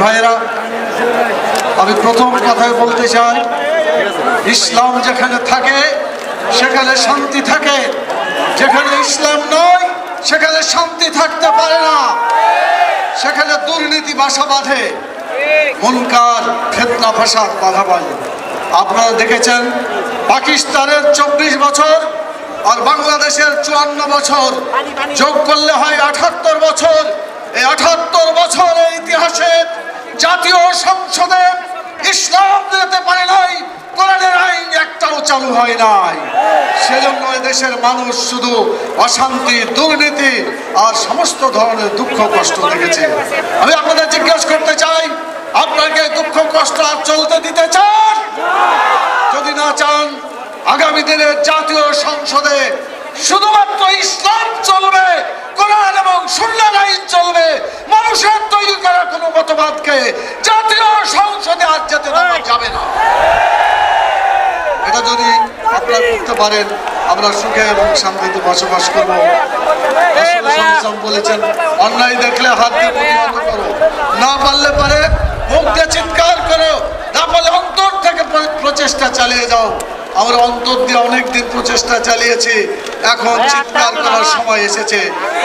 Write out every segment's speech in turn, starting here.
ভাইয়েরা, আমি প্রথম কথায় বলতে চাই, ইসলাম যেখানে থাকে সেখানে শান্তি থাকে, যেখানে ইসলাম নয় সেখানে শান্তি থাকতে পারে না, সেখানে দুর্নীতি বাসা বাঁধে, মুনকার ফিতনা ফাসাদ বাধা পায়। আপনারা দেখেছেন পাকিস্তানের 24 বছর আর বাংলাদেশের 54 বছর যোগ করলে হয় 78 বছর। এই 78 বছরের ইতিহাসে জাতীয় সংসদে ইসলাম দিতে পারে নাই, কোরআনের আইন একটাও চালু হয় নাই। সেজন্য দেশের মানুষ শুধু অশান্তি, দুর্নীতি আর সমস্ত ধরনের দুঃখ কষ্ট দেখেছে। আমি আপনাদের জিজ্ঞাসা করতে চাই, আপনাকে দুঃখ কষ্ট আর চলতে দিতে চান? যদি না চান, আগামী দিনের জাতীয় সংসদে শুধুমাত্র ইসলাম চলবে, কোরআন এবং সুন্নাহর আইন চলবে। মানুষের তৈরি করা কোনো মতবাদকে জাতীয় সংসদে আর যেতে দেওয়া যাবে না। এটা যদি আপনারা করতে পারেন, আমরা সুখে এবং শান্তিতে বসবাস করব। রাসূল বলেছেন, অন্যায় দেখলে হাত দিয়ে প্রতিহত করো, না পারলে পারে মুখ দিয়ে চিৎকার করো, না পারলে অন্তর থেকে প্রচেষ্টা চালিয়ে যাও। আমরা অন্তর দিয়ে অনেকদিন প্রচেষ্টা চালিয়েছি, এখন চিৎকার করার সময় এসেছে।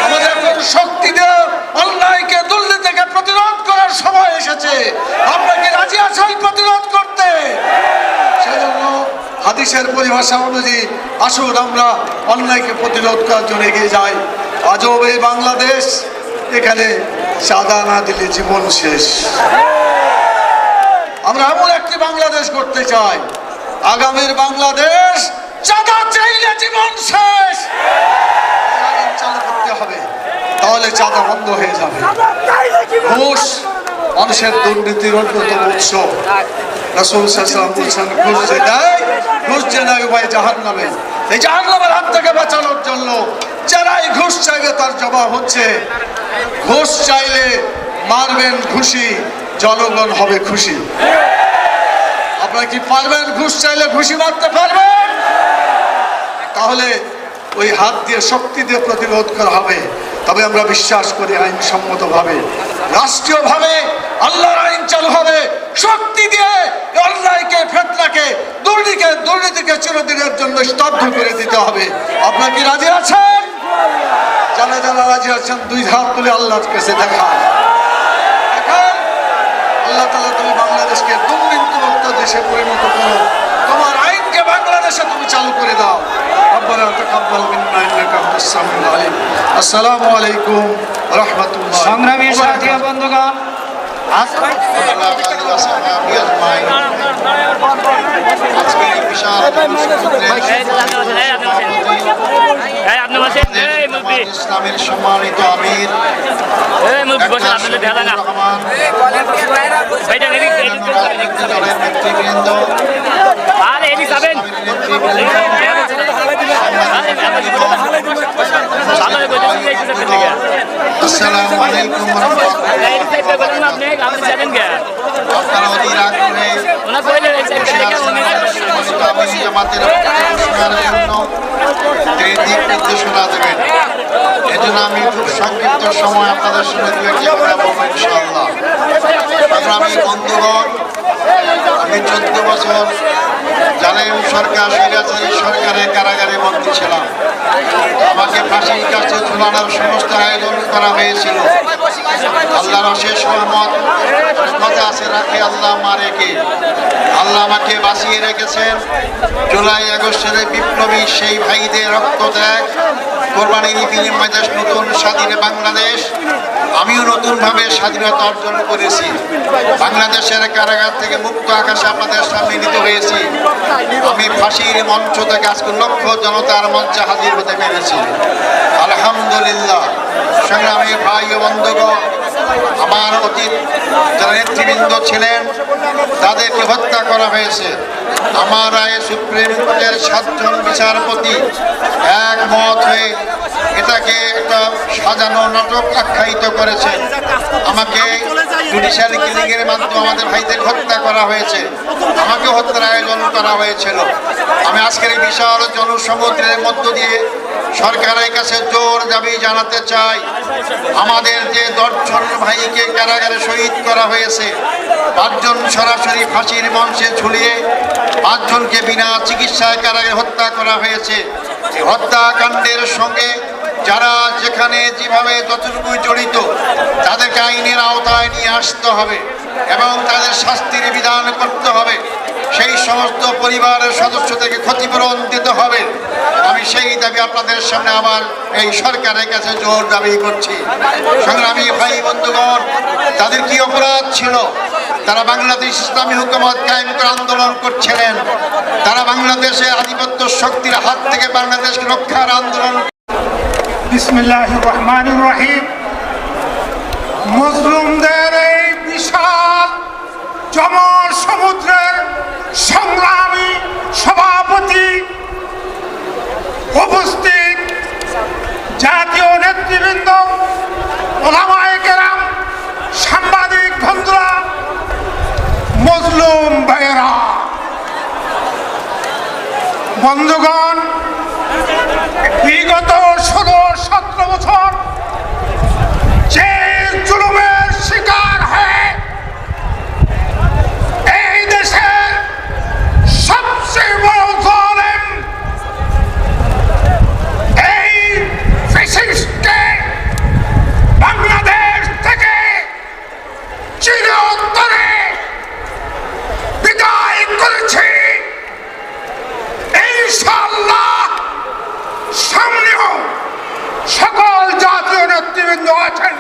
আমাদের এখন শক্তি দিয়ে অন্যায়কে, দুর্নীতিকে প্রতিরোধ করার সময় এসেছে। আপনাকে রাজি আছেন প্রতিরোধ করতে? সেজন্য হাদিসের পরিভাষা অনুযায়ী আসুন আমরা অন্যায়কে প্রতিরোধ করার জন্য এগিয়ে যাই। আজব এই বাংলাদেশ, এখানে চাঁদা না দিলে জীবন শেষ। আমরা এমন একটি বাংলাদেশ করতে চাই, আগামীর বাংলাদেশ চাঁদা চাইলে জীবন শেষ। আইন চালু করতে হবে, তাহলে চাঁদা বন্ধ হয়ে যাবে। ঘুষ মানুষের দুর্নীতির অন্যতম উৎস। রাসূল সাল্লাল্লাহু আলাইহি ওয়াসাল্লাম বলেছেন, ঘুষ যে দেয়, ঘুষ যে নেয় ভাই জাহান্নামে। এই জাহান্নামের হাত থেকে বাঁচানোর জন্য যারাই ঘুষ চাইবে তার জবাব হচ্ছে, ঘুষ চাইলে মারবেন খুশি, জনগণ হবে খুশি। আপনারা কি পারবেন? ঘুষ চাইলে ঘুষি মারতে পারবেন? তাহলে ওই হাত দিয়ে, শক্তি দিয়ে প্রতিরোধ করা হবে। তবে আমরা বিশ্বাস করি আইনসম্মতভাবে, রাষ্ট্রীয়ভাবে আল্লাহর আইন চালু হবে। শক্তি দিয়ে অন্যায়কে, ফিতনাকে, দুর্নীতিকে চিরদিনের জন্য স্তব্ধ করে দিতে হবে। আপনারা কি রাজি আছেন? যারা যারা রাজি আছেন দুই হাত তুলে আল্লাহর কাছে দেখান। আল্লাহ তাআলা, তুমি বাংলাদেশকে দুর্নীতিমুক্ত দেশে পরিণত করো, তোমার আইনকে বাংলাদেশে তুমি চালু করে দাও। রব্বানা তাকাব্বাল মিন্না ইন্নাকা আনতাস সামিউল আলিম। আসসালামু আলাইকুম ওয়া রাহমাতুল্লাহ। সংগ্রামী সাথী বন্ধুগণ, ইসলামের সম্মানিত আমির নেতৃবৃন্দ, আসসালামু আলাইকুম ওয়া রাহমাতুল্লাহ। আপনারা অধীর আগ্রহে জামাতের জন্য দিক নির্দেশনা দেবেন। এজন্য আমি খুব সংক্ষিপ্ত সময় আপনাদের সঙ্গে দু একটি কথা বলবো ইনশাআল্লাহ। সংগ্রামী বন্ধুগণ, আমি 14 বছর জালেম সরকার, স্বৈরাচারী সরকারের কারাগারে বন্দী ছিলাম। আমাকে ফাঁসির কাছে ঝুলানোর সমস্ত আয়োজন করা হয়েছিল। আল্লাহর অশেষ রহমত, কথা আছে, রাখে আল্লাহ মারে কে। আল্লাহ আমাকে বাঁচিয়ে রেখেছেন। জুলাই আগস্টের বিপ্লবী সেই ভাইদের রক্ত ত্যাগ, কোরবানির বিনিময়ে দেশ নতুন স্বাধীন বাংলাদেশ। আমিও নতুনভাবে স্বাধীনতা অর্জন করেছি। বাংলাদেশের কারাগার থেকে মুক্ত আকাশে আপনাদের সামনে নিত হয়েছি। আমি ফাঁসির মঞ্চ থেকে আজকে লক্ষ জনতার মঞ্চে হাজির হতে পেরেছি। আলহামদুলিল্লাহ। সংগ্রামী ভাই ও বন্ধুগণ, আমার অতীত যারা নেতৃবৃন্দ নেতৃবৃন্দ ছিলেন, তাদেরকে হত্যা করা হয়েছে। আমার রায়ে সুপ্রিম কোর্টের 7 জন বিচারপতি একমত হয়ে এটাকে একটা সাজানো নাটক আখ্যায়িত করেছেন। আমাকে জুডিশিয়াল কিলিং এর মাধ্যমে আমাদের ভাইদের হত্যা করা হয়েছে, আমাকে হত্যার আয়োজন করা হয়েছিল। আমি আজকের এই বিশাল জনসমুদ্রের মধ্য দিয়ে সরকারের কাছে জোর দাবি জানাতে চাই, আমাদের যে 10 জন ভাইকে কারাগারে শহীদ করা হয়েছে, 5 জন সরাসরি ফাঁসির মঞ্চে ঝুলিয়ে 5 জনকে বিনা চিকিৎসায় কারাগারে হত্যা করা হয়েছে। এই হত্যাকাণ্ডের সঙ্গে যারা যেখানে যেভাবে যতটুকু জড়িত তাদেরকে আইনের আওতায় নিয়ে আসতে হবে এবং তাদের শাস্তির বিধান করতে হবে। সেই সমস্ত পরিবারের সদস্যদেরকে ক্ষতিপূরণ দিতে হবে। আমি সেই দাবি আপনাদের সামনে আবার এই সরকারের কাছে জোর দাবি করছি। সংগ্রামী ভাই বন্ধুগণ, তাদের কি অপরাধ ছিল? তারা বাংলাদেশ ইসলামী হুকুমত কায়েম করে আন্দোলন করছিলেন, তারা বাংলাদেশের আধিপত্য শক্তির হাত থেকে বাংলাদেশকে রক্ষার আন্দোলন। বিসমিল্লাহির রহমানির রহিম। মুসলিমদের এই বিশাল সমুদ্রের সংগ্রামী সভাপতি, উপস্থিত জাতীয় নেতৃবৃন্দ, ওলামায়ে কেরাম, সাংবাদিক বন্ধুরা, মজলুম ভাইয়েরা, বন্ধুগণ, বিগত 16-17 বছর যে জুলুমের শিকার হয়ে এই দেশের সবচেয়ে বড় জালেম এই ফ্যাসিস্টকে বাংলাদেশ থেকে চিরতরে বিদায় করেছি। ইনশাআল্লাহ সামনেও সকল জাতীয় নেতৃবৃন্দ আছেন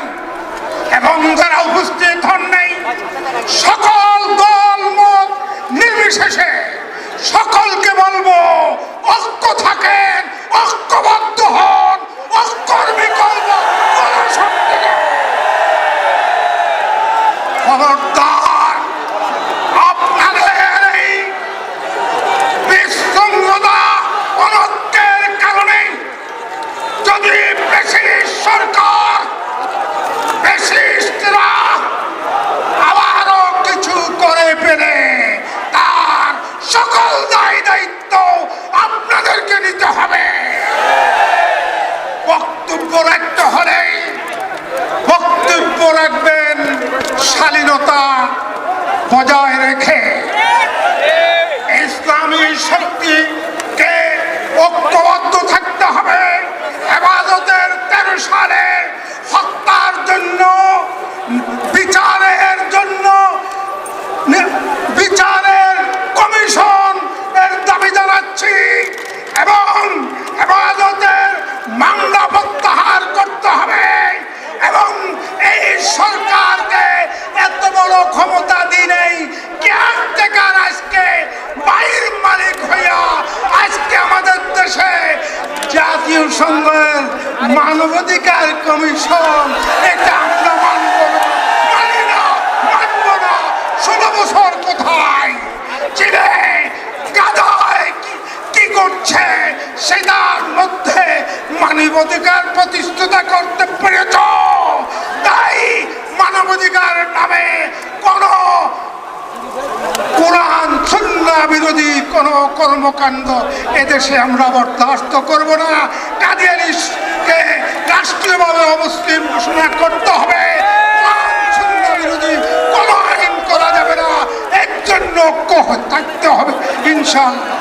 এবং যারা উপস্থিত হন নাই, সকল দল মত নির্বিশেষে সকলকে বলবো, ঐক্য থাকেন, ঐক্যবদ্ধ হন, ঐক্যর বিকল্প কোনো শক্তি নেই। খবরদার, আপনাদের এই বিশৃঙ্খলা অনৈক্যের কারণে যদি ব্রিটিশ সরকার, ব্রিটিশরা আবারও কিছু করে ফেলে, তার সকল দায় দায়িত্ব আপনাদেরকে নিতে হবে। বক্তব্য রাখতে হলে বক্তব্য রাখবেন শালীনতা বজায় রেখে। ইসলামী শক্তিকে ঐক্যবদ্ধ থাকতে হবে। হেফাজতের 13 সালে হত্যার জন্য বিচারের কমিশন এর দাবি জানাচ্ছি এবং হেফাজতের মামলা প্রত্যাহার করতে হবে এবং এই সরকারকে এত বড় ক্ষমতা দিনেই কেয়ারটেকার আজকে বাইর মালিক হইয়া আজকে আমাদের দেশে জাতীয় সংঘের মানবাধিকার কমিশন, এটা আমরা মানব না, মানি না, মানব না। 16 বছর কোথায় চিনে গাদায় কি করছে সেটার মধ্যে মানবাধিকার প্রতিষ্ঠাতা করতে পেরেছ। তাই মানবাধিকার নামে কোন কোরআন সুন্নাহ বিরোধী কোন কর্মকাণ্ড এদেশে আমরা বরদাস্ত করব না। কাদিয়ানীকে রাষ্ট্রীয়ভাবে অমুসলিম ঘোষণা করতে হবে। কোরআন সুন্নাহ বিরোধী কোন আইন করা যাবে না। এর জন্য ঐক্য থাকতে হবে ইনশাআল্লাহ।